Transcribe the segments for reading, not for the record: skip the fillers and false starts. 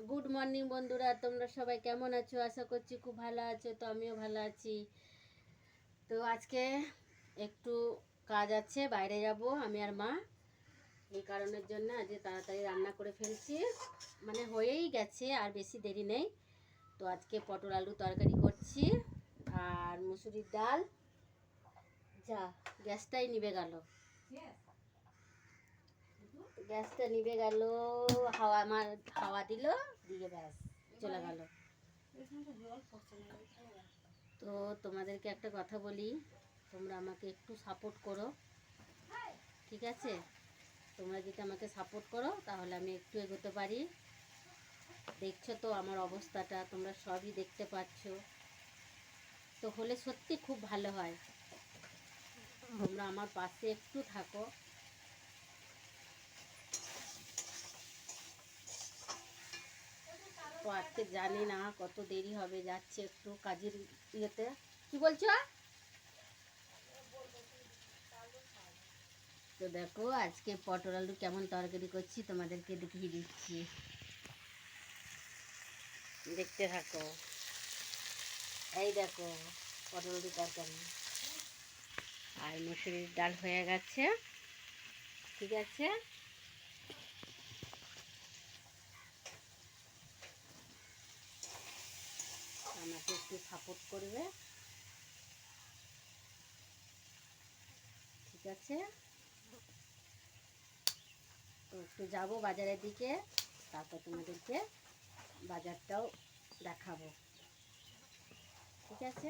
Good morning বন্ধুরা, তোমরা সবাই কেমন আছো? আশা করছি খুব ভালো আছো। তো আমিও ভালো আছি। তো আজকে একটু কাজ আছে, বাইরে যাব আমি আর মা। এই কারণের জন্য আজকে তাড়াতাড়ি রান্না করে ফেলছি, মানে হয়েই গেছে, আর বেশি দেরি নেই। তো আজকে পটল আলু তরকারি করছি আর মুসুরির ডাল। যা, গ্যাসটাই নিভে গেল, গ্যাসটা নিভে গেল। হাওয়া আমার হাওয়া দিল, দিয়ে ব্যাস চলে গেল। তো তোমাদেরকে একটা কথা বলি, তোমরা আমাকে একটু সাপোর্ট করো, ঠিক আছে? তোমরা যদি আমাকে সাপোর্ট করো তাহলে আমি একটু এগোতে পারি। দেখছো তো আমার অবস্থাটা, তোমরা সবই দেখতে পাচ্ছ। তো হলে সত্যি খুব ভালো হয়, তোমরা আমার পাশে একটু থাকো। তো আজকে জানি না কত দেরি হবে, যাচ্ছে একটু কাজের ইয়েতে। কি বলছো? তো দেখো আজকে পটল আলু কেমন তরকারি করছি তোমাদেরকে দেখিয়ে দিচ্ছি, দেখতে থাকো। এই দেখো পটল আলু তরকারি, আর মুসুরির ডাল হয়ে গেছে, ঠিক আছে? আমাকে একটু সাপোর্ট করবে, ঠিক আছে? তো একটু যাবো বাজারের দিকে, তারপর তোমাদেরকে বাজারটাও দেখাবো, ঠিক আছে?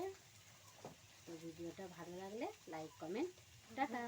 তো ভিডিওটা ভালো লাগলে লাইক কমেন্ট, টাটা।